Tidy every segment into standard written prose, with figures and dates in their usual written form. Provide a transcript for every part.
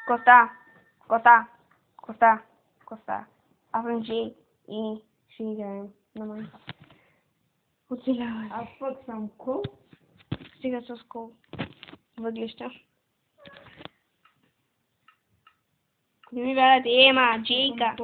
Коста. Аз съм Джей и ще играем на Майнкрафт. Оцелявай. Аз пък съм Кол. Стига с Кол. Въглища. Не ми вярвате, ема, Джейка.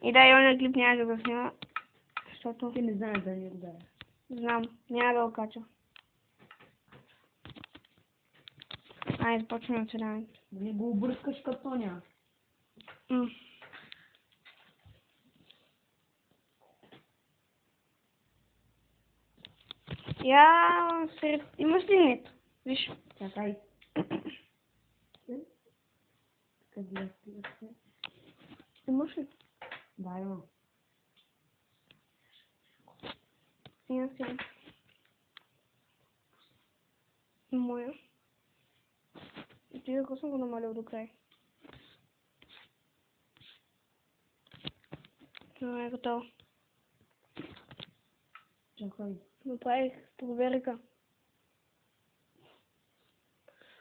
И да, и оня клип няма да го снима. Защото... Ти не знаеш да ни ударя. Знам, няма да го кача. Айде, започваме оцеляването. Да не го обръскаш като Тоня. Имаш ли нет? Виж. Чакай. Къде е? Имаш ли? Да, имам. Имам си. Моя. И ти ако съм го намалил до край. Това е готово. Чакай. Направих проверка.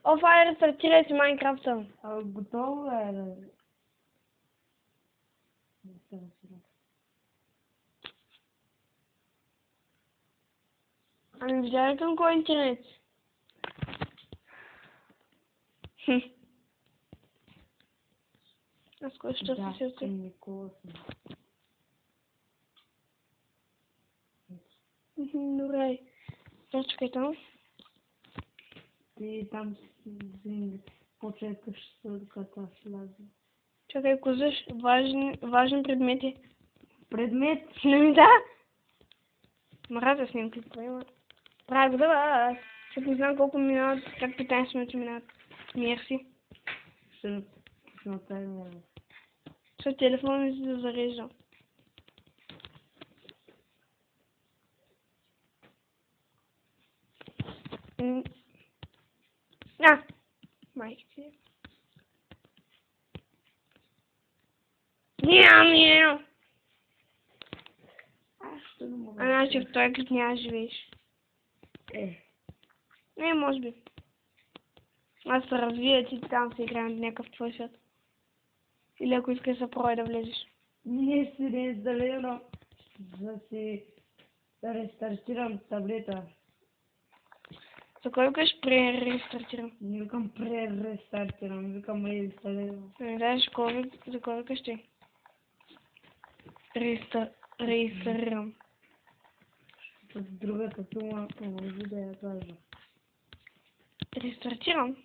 О, файер, стартирай си Майнкрафта. Готово е, да. Ами видя към кой интернет? Аз кой ще се Да, към Никола съм. Добре. Чакай там. Ти там си почекаш докато аз сляза. Чакай, козаш. Важен предмет е. Предмет? Не да. Мразя снимки. Правя го да, защото не знам колко минават, как 15 минути минават. Мерси. Ще направим. Защото телефон ми се зарежда. Майки си. Нямам. Аз ще не мога. Значи в този клип няма живееш. Не, може би. Аз се развия, ти там се играем в някакъв твой свят. Или ако искаш да пробвай да влезеш. Не си реинсталирам, да си рестартирам таблета. За кой викаш пререстартирам? Не викам пререстартирам, викам реинсталирам. Не знаеш за кой викаш ти? Реинсталирам. С другата сума може да я кажа. Рестартирам?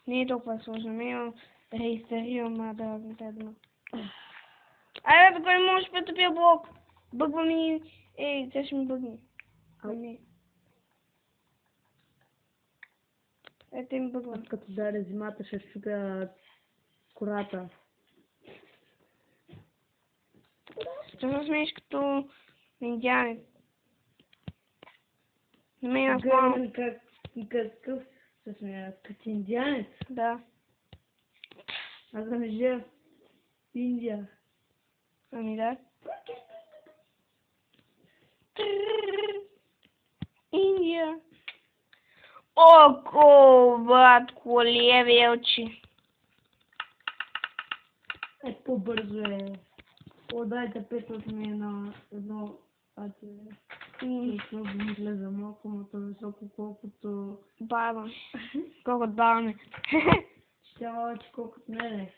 Не е толкова сложно. Ме имам реинсталирам, да дума. Айде, кой можеш претопия блок? Бъгва ми... Ей, тя ще ми бъгне. Не. Ето им бъгва. Като даде зимата ще щупя кората. Ще се смееш като индианец. Не ме има план. Какъв се смея? Като индианец? Да. Аз да не живея в Индия. Ами да. Индия. Око, братко, левелчи. По-бързо е. Дайте 5 ми на едно защото ми влеза малко, но то високо колкото... Баба. Колкото баба ми. Ще малко колкото мене.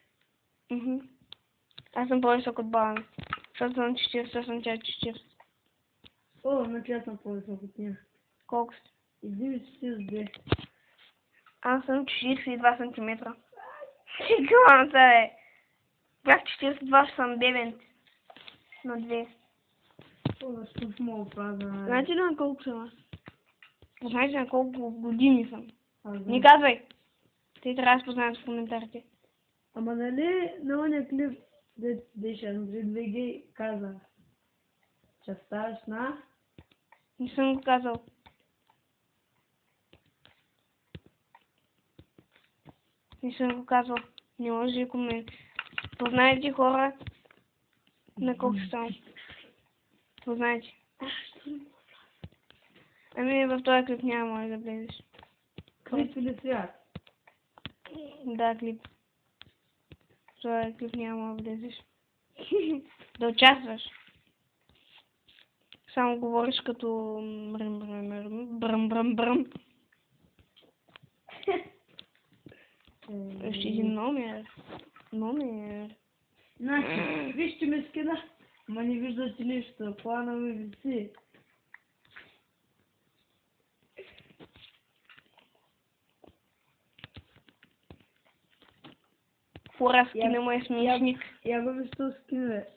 Аз съм по-висок от баба ми. Защото съм 40, съм тя 40. Значи аз съм по-висок от нея. Колко си? Иди 42. Аз съм 42 сантиметра. Шиквам се, бе. Бях 42, ще съм бебен. На 2. Защо в моя прага? Знаете ли на колко съм аз? Знаете на колко години съм? Не Не казвай! Те трябва да спознаят в коментарите. Ама нали на оня клип, деше Андрей Двиги каза, че ставаш на... Не съм го казал. Не съм го казал. Не може да коментар. Познаете хора на колко съм. Познаете. Ами в този клип няма може да влезеш. Клип или свят? Да, клип. този клип няма да влезеш. Да участваш. Само говориш като бръм. Ще един номер. Значи, вижте ме скина. Ма не виждате нищо. Плана ми виси. Фура скина му е смешник. Я го виж то скин, бе.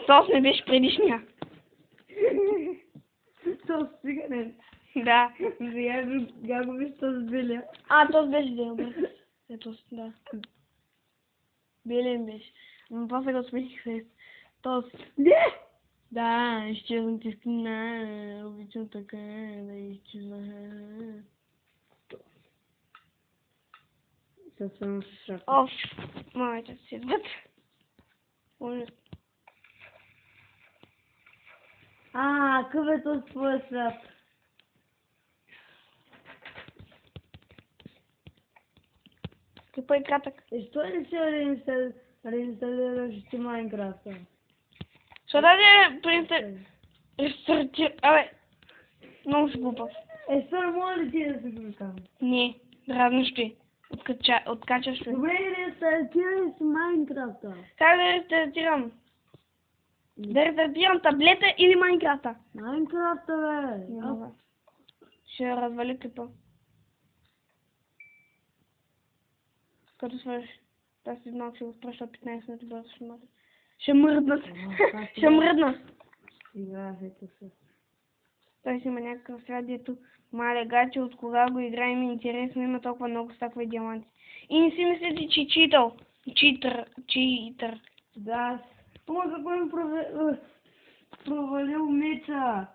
Тос не беше предишния. То стигане. Да. Я го виж то с белия. Тос беше дел, бе. Ето, да. Белен беше. Но после го смесих с Тос. Не! Да, изчезвам ти скина. Обичам така да изчезва. Съвсем шака. Оф, мамата си идват. Какъв е то твоя свят? Какво е кратък? Що не се реинсталираш ти Майнкрафта? Що даде рестартира... Абе, много си глупав. Стар, моля ли ти да се гликам? Не, разно ще. Откачаш ще. Добре, реинсталирай си Майнкрафта. Как да рестартирам? Да рестартирам таблета или Майнкрафта? Майнкрафта, бе! Не мога. Ще развали клипа. Като свърши. Тази си малко ще го спраща 15 минути, бързо ще мърда. Ще мръднат. Ще мръдна. Сега, ето се. Той си има някакъв свят, дето мале гаче, от кога го играем интересно, има толкова много стакове диаманти. И не си мислите, че читал. Читър. Да. Ама какво им провалил меча?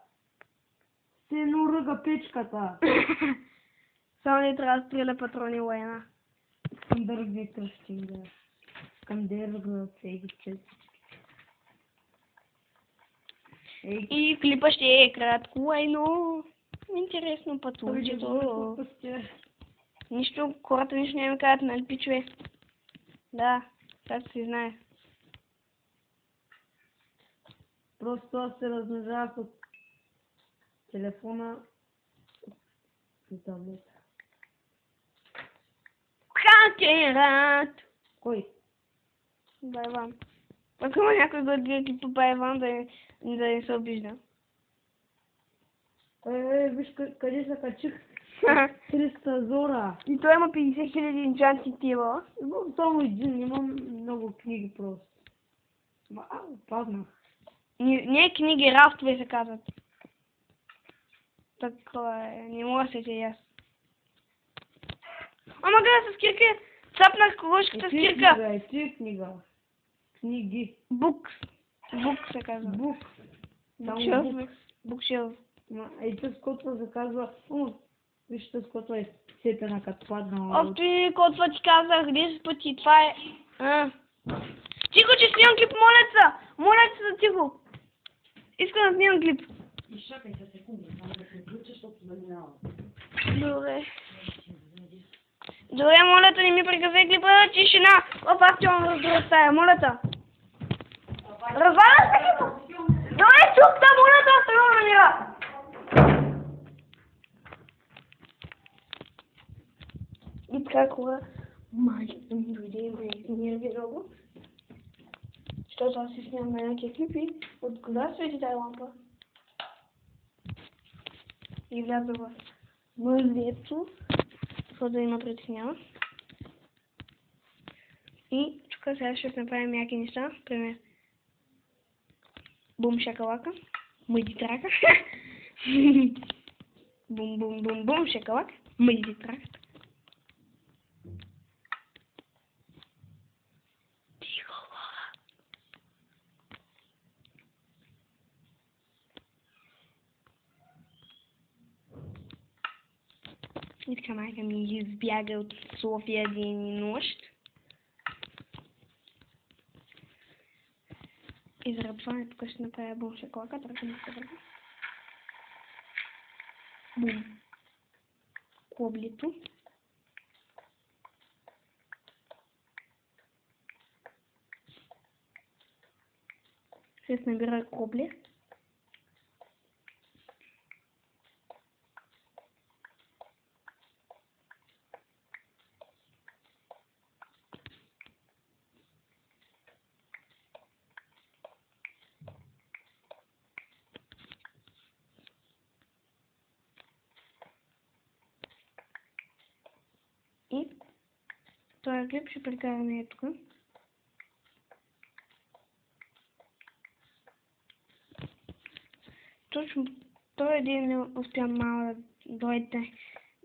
Се едно ръга печката. Само не трябва да стреля патрони лайна. Към дърги кръщинга. Към дърга цегичет. И клипа ще е кратко лайно. Интересно пътуването. Нищо, хората нищо не ми казват, нали пичове? Да, така се знае. Просто аз се размножавах от телефона и таблета. Хакерът! Кой? Байван. Пък има някой да гледа клипа Байван да не се обижда. Виж къде се качих. 300 зора. И той има 50 000 инчанти тива. Имам само един, имам много книги просто. Паднах. Не книги, рафтове се казват. Така е, не мога да се и аз. Ама гледа с кирка, цапнах колошката с кирка. Ти книга. Книги. Бук се казва. Букшелф. И тъс котва заказва. Виж тъс котва е сетена като паднала. Оф, ти котва ти казах 10 пъти, това е... Тихо, че снимам клип, моля се за тихо. Искам да снимам клип. Изчакай за секунда, само да се включа, защото заминава. Добре, моля те, не ми приказвай клипа, тишина. Аз ще вам разрастая, моля те. Разваля се клипа. Добре, чук та, моля те, оставя на мира. И така, кога майката ми дойде и ме изнерви много, защото аз си снимам на някакви клипи, от кога свети тази лампа? И вляза в мъзлието, защото да има притеснява. И тук сега ще направим някакви неща, например бум шакалака, мъди трака, бум шакалака, мъди трака. И така майка ми избяга от София ден и нощ. И заради това тук ще направя бум шоколака, тръгвам да се върна. Бум. Коблито. Ще се набира рубли. И този клип ще прекараме тук. Точно този ден не успя мама да дойде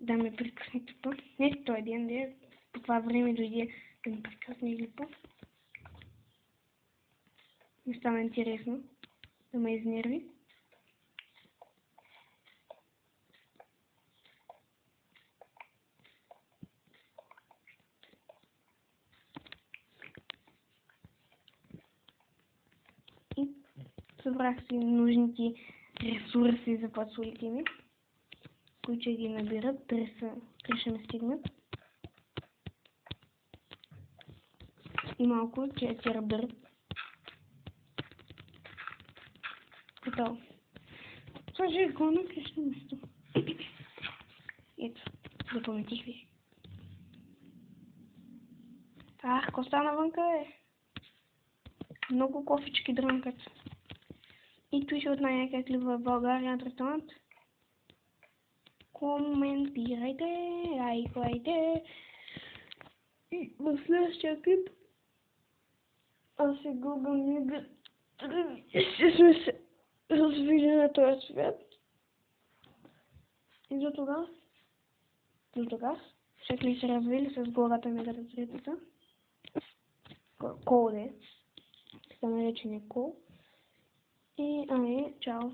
да ме прекъсне клипа. Не този ден, де по това време дойде да ме прекъсне клипа. Не стана интересно да ме изнерви. И събрах си нужните ресурси за пацулите ми, които ще ги набират, три ще ме стигнат. И малко ще се ръбърат. Готово. Това ще е гона крещно место. Ето, запаметих ви. Какво стана вънка, бе? Много кофички дрънкат. И той ще отная как ли в България на ресторант. Коментирайте, лайкайте. И в следващия клип аз се гългам ще сме се развили на този свят. И до тогава, ще ли се развили с главата ми да разредица. Кол де. Така наречения кол. И чао.